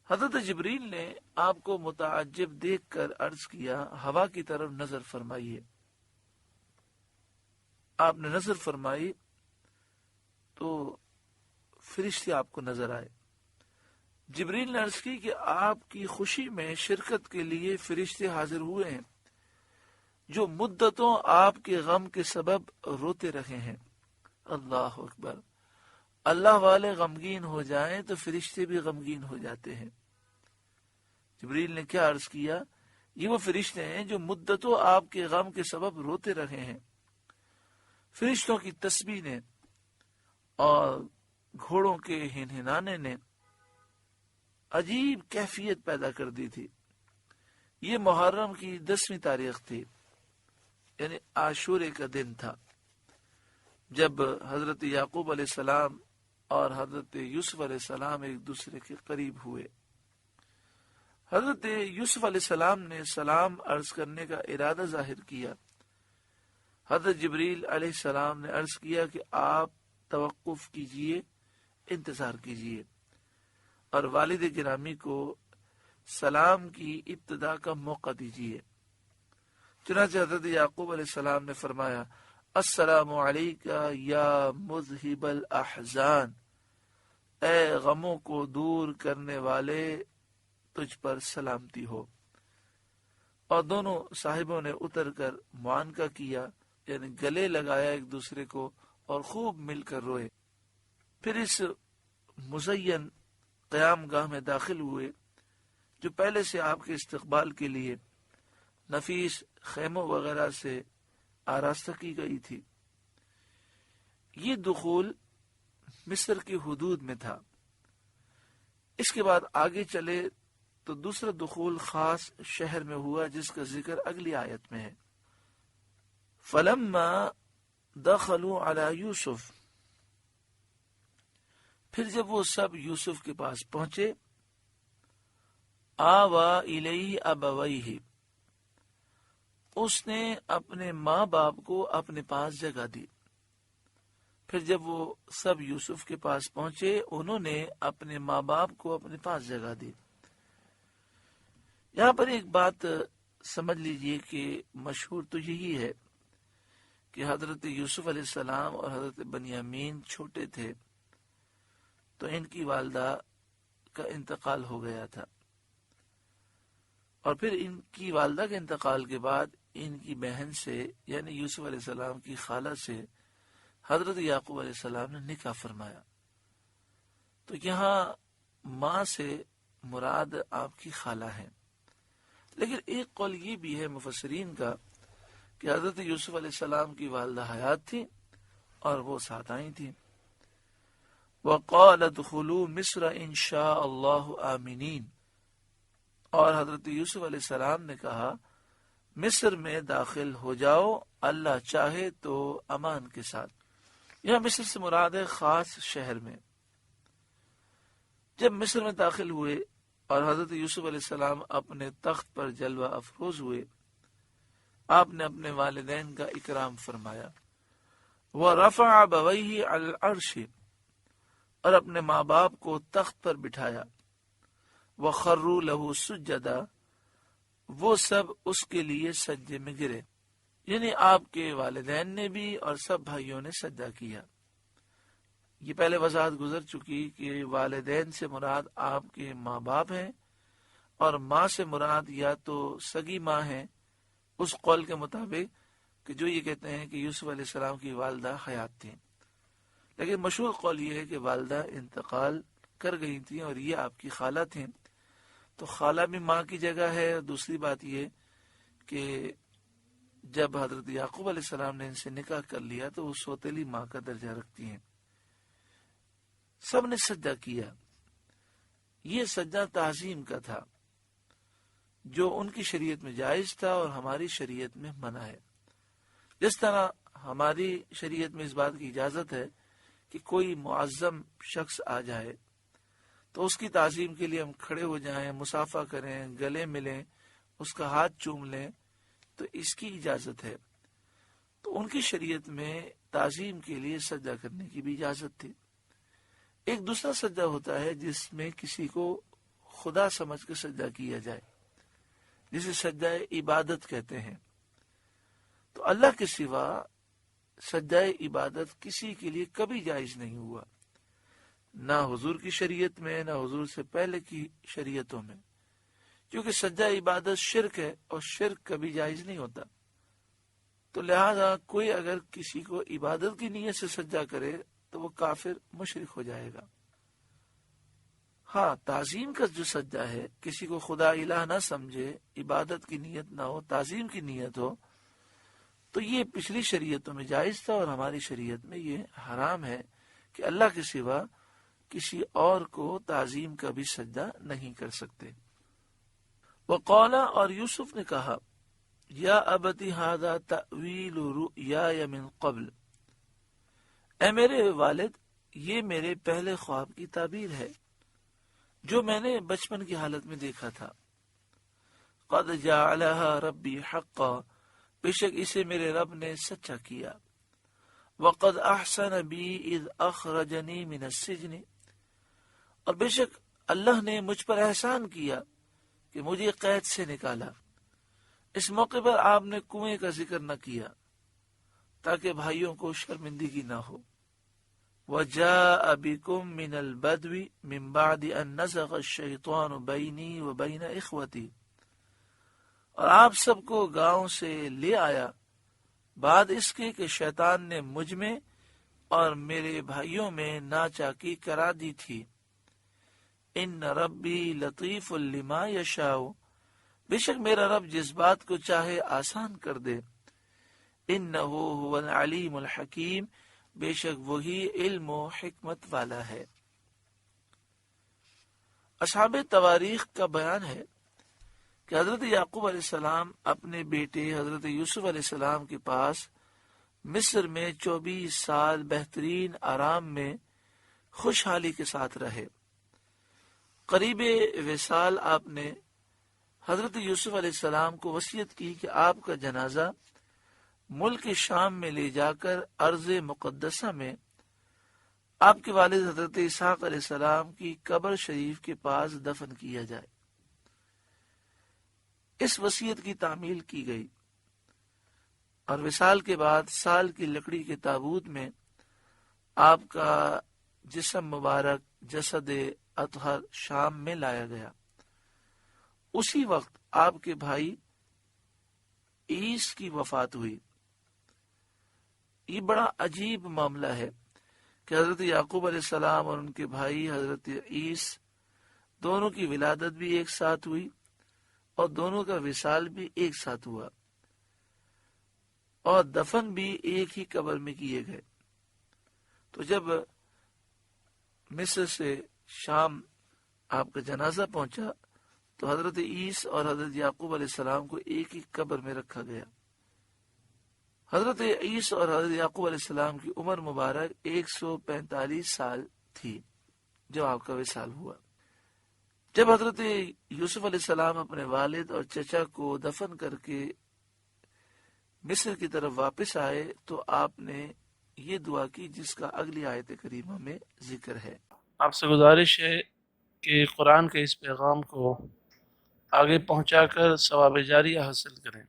حضرت جبریل نے آپ کو متعجب دیکھ کر عرض کیا ہوا کی طرف نظر فرمائیے۔ آپ نے نظر فرمائی تو فرشتے آپ کو نظر آئے۔ جبریل نے عرض کی کہ آپ کی خوشی میں شرکت کے لیے فرشتے حاضر ہوئے ہیں جو مدتوں آپ کے غم کے سبب روتے رہے ہیں۔ اللہ اکبر، اللہ والے غمگین ہو جائیں تو فرشتے بھی غمگین ہو جاتے ہیں۔ جبریل نے کیا عرض کیا؟ یہ وہ فرشتے ہیں جو مدتوں آپ کے غم کے سبب روتے رہے ہیں۔ فرشتوں کی تسبیح نے اور گھوڑوں کے ہنہنانے نے عجیب کیفیت پیدا کر دی تھی۔ یہ محرم کی 10ویں تاریخ تھی، یعنی عاشورے کا دن تھا، جب حضرت یعقوب علیہ السلام اور حضرت یوسف علیہ السلام ایک دوسرے کے قریب ہوئے۔ حضرت یوسف علیہ السلام نے سلام عرض کرنے کا ارادہ ظاہر کیا۔ حضرت جبریل علیہ السلام نے عرض کیا کہ آپ توقف کیجئے، انتظار کیجئے اور والد گرامی کو سلام کی ابتدا کا موقع دیجئے۔ چنانچہ حضرت یعقوب علیہ السلام نے فرمایا السلام علیکہ یا مذہب الاحزان، اے غموں کو دور کرنے والے، تجھ پر سلامتی ہو۔ اور دونوں صاحبوں نے اتر کر معانقہ کیا، یعنی گلے لگایا ایک دوسرے کو اور خوب مل کر روئے۔ پھر اس مزین قیام گاہ میں داخل ہوئے جو پہلے سے آپ کے استقبال کے لیے نفیس خیموں وغیرہ سے آراستہ کی گئی تھی۔ یہ دخول مصر کی حدود میں تھا۔ اس کے بعد آگے چلے تو دوسرا دخول خاص شہر میں ہوا جس کا ذکر اگلی آیت میں ہے۔ فلما دخلوا علی یوسف، پھر جب وہ سب یوسف کے پاس پہنچے، آوا الیہ ابویہ، اس نے اپنے ماں باپ کو اپنے پاس جگہ دی۔ پھر جب وہ سب یوسف کے پاس پہنچے، انہوں نے اپنے ماں باپ کو اپنے پاس جگہ دی۔ یہاں پر ایک بات سمجھ لیجئے کہ مشہور تو یہی ہے کہ حضرت یوسف علیہ السلام اور حضرت بنیامین چھوٹے تھے تو ان کی والدہ کا انتقال ہو گیا تھا، اور پھر ان کی والدہ کے انتقال کے بعد ان کی بہن سے یعنی یوسف علیہ السلام کی خالہ سے حضرت یعقوب علیہ السلام نے نکاح فرمایا۔ تو یہاں ماں سے مراد آپ کی خالہ ہے، لیکن ایک قول یہ بھی ہے مفسرین کا کہ حضرت یوسف علیہ السلام کی والدہ حیات تھی اور وہ ساتھ آئی تھی۔ وَقَالَ ادْخُلُوا مِصْرَ إِن شَاءَ اللَّهُ آمِنِينَ، اور حضرت یوسف علیہ السلام نے کہا مصر میں داخل ہو جاؤ اللہ چاہے تو امان کے ساتھ۔ یہاں مصر سے مراد ہے خاص شہر میں۔ جب مصر میں داخل ہوئے اور حضرت یوسف علیہ السلام اپنے تخت پر جلوہ افروز ہوئے، آپ نے اپنے والدین کا اکرام فرمایا۔ وَرَفَعَ أَبَوَيْهِ عَلَى الْعَرْشِ، اور اپنے ماں باپ کو تخت پر بٹھایا۔ وَخَرُّوا لَهُ سُجَّدًا، وہ سب اس کے لیے سجدے میں گرے، یعنی آپ کے والدین نے بھی اور سب بھائیوں نے سجدہ کیا۔ یہ پہلے وضاحت گزر چکی کہ والدین سے مراد آپ کے ماں باپ ہیں، اور ماں سے مراد یا تو سگی ماں ہیں اس قول کے مطابق کہ جو یہ کہتے ہیں کہ یوسف علیہ السلام کی والدہ حیات تھیں، لیکن مشہور قول یہ ہے کہ والدہ انتقال کر گئی تھیں اور یہ آپ کی خالہ تھیں۔ تو خالہ بھی ماں کی جگہ ہے، اور دوسری بات یہ کہ جب حضرت یعقوب علیہ السلام نے ان سے نکاح کر لیا تو وہ سوتیلی ماں کا درجہ رکھتی ہیں۔ سب نے سجدہ کیا۔ یہ سجدہ تعظیم کا تھا جو ان کی شریعت میں جائز تھا اور ہماری شریعت میں منع ہے۔ جس طرح ہماری شریعت میں اس بات کی اجازت ہے کہ کوئی معظم شخص آ جائے تو اس کی تعظیم کے لیے ہم کھڑے ہو جائیں، مصافحہ کریں، گلے ملیں، اس کا ہاتھ چوم لیں، تو اس کی اجازت ہے۔ تو ان کی شریعت میں تعظیم کے لیے سجدہ کرنے کی بھی اجازت تھی۔ ایک دوسرا سجدہ ہوتا ہے جس میں کسی کو خدا سمجھ کے سجدہ کیا جائے، جسے سجدہ عبادت کہتے ہیں۔ تو اللہ کے سوا سجدہ عبادت کسی کے لیے کبھی جائز نہیں ہوا، نہ حضور کی شریعت میں، نہ حضور سے پہلے کی شریعتوں میں، کیونکہ سجدہ عبادت شرک ہے اور شرک کبھی جائز نہیں ہوتا۔ تو لہذا کوئی اگر کسی کو عبادت کی نیت سے سجدہ کرے تو وہ کافر مشرک ہو جائے گا۔ ہاں، تعظیم کا جو سجدہ ہے، کسی کو خدا الہ نہ سمجھے، عبادت کی نیت نہ ہو، تعظیم کی نیت ہو، تو یہ پچھلی شریعتوں میں جائز تھا، اور ہماری شریعت میں یہ حرام ہے کہ اللہ کے سوا کسی اور کو تعظیم کا بھی سجدہ نہیں کر سکتے۔ وقالا، اور یوسف نے کہا، یا ابتی ھذا تأویل رؤیای من قبل، اے میرے والد، یہ میرے پہلے خواب کی تعبیر ہے جو میں نے بچپن کی حالت میں دیکھا تھا۔ قد جعلها ربی حقا، بے شک اسے میرے رب نے سچا کیا۔ وقد احسن بی اذ اخرجنی من السجن، اور بے شک اللہ نے مجھ پر احسان کیا کہ مجھے قید سے نکالا۔ اس موقع پر آپ نے کنویں کا ذکر نہ کیا تاکہ بھائیوں کو شرمندگی نہ ہو۔ وَجَاءَ بِكُم مِّنَ الْبَدْوِ مِن بَعْدِ أَن نَزَغَ الشَّيْطَانُ بَيْنِي وَبَيْنَ إِخْوَتِي، اور آپ سب کو گاؤں سے لے آیا بعد اس کے کہ شیطان نے مجھ میں اور میرے بھائیوں میں ناچاکی کرا دی تھی۔ ان ربی لطیف لما یشاء، بے شک میرا رب جس بات کو چاہے آسان کر دے۔ انہ هو العلیم الحکیم، بے شک وہی علم و حکمت والا ہے۔ اصحاب تواریخ کا بیان ہے کہ حضرت یعقوب علیہ السلام اپنے بیٹے حضرت یوسف علیہ السلام کے پاس مصر میں 24 سال بہترین آرام میں خوشحالی کے ساتھ رہے۔ قریب وصال آپ نے حضرت یوسف علیہ السلام کو وصیت کی کہ آپ کا جنازہ ملک شام میں لے جا کر ارض مقدسہ میں آپ کے والد حضرت اسحاق علیہ السلام کی قبر شریف کے پاس دفن کیا جائے۔ اس وصیت کی تعمیل کی گئی، اور وصال کے بعد سال کی لکڑی کے تابوت میں آپ کا جسم مبارک جسد اطہر شام میں لایا گیا۔ اسی وقت آپ کے بھائی عیس کی وفات ہوئی۔ یہ بڑا عجیب معاملہ ہے کہ حضرت یعقوب علیہ السلام اور ان کے بھائی حضرت عیس دونوں کی ولادت بھی ایک ساتھ ہوئی اور دونوں کا وصال بھی ایک ساتھ ہوا، اور دفن بھی ایک ہی قبر میں کیے گئے۔ تو جب مصر سے شام آپ کا جنازہ پہنچا تو حضرت عیس اور حضرت یعقوب علیہ السلام کو ایک ہی قبر میں رکھا گیا۔ حضرت عیس اور حضرت یعقوب علیہ السلام کی عمر مبارک 145 سال تھی جب آپ کا وصال ہوا۔ جب حضرت یوسف علیہ السلام اپنے والد اور چچا کو دفن کر کے مصر کی طرف واپس آئے تو آپ نے یہ دعا کی جس کا اگلی آیت کریمہ میں ذکر ہے۔ آپ سے گزارش ہے کہ قرآن کے اس پیغام کو آگے پہنچا کر ثواب جاریہ حاصل کریں۔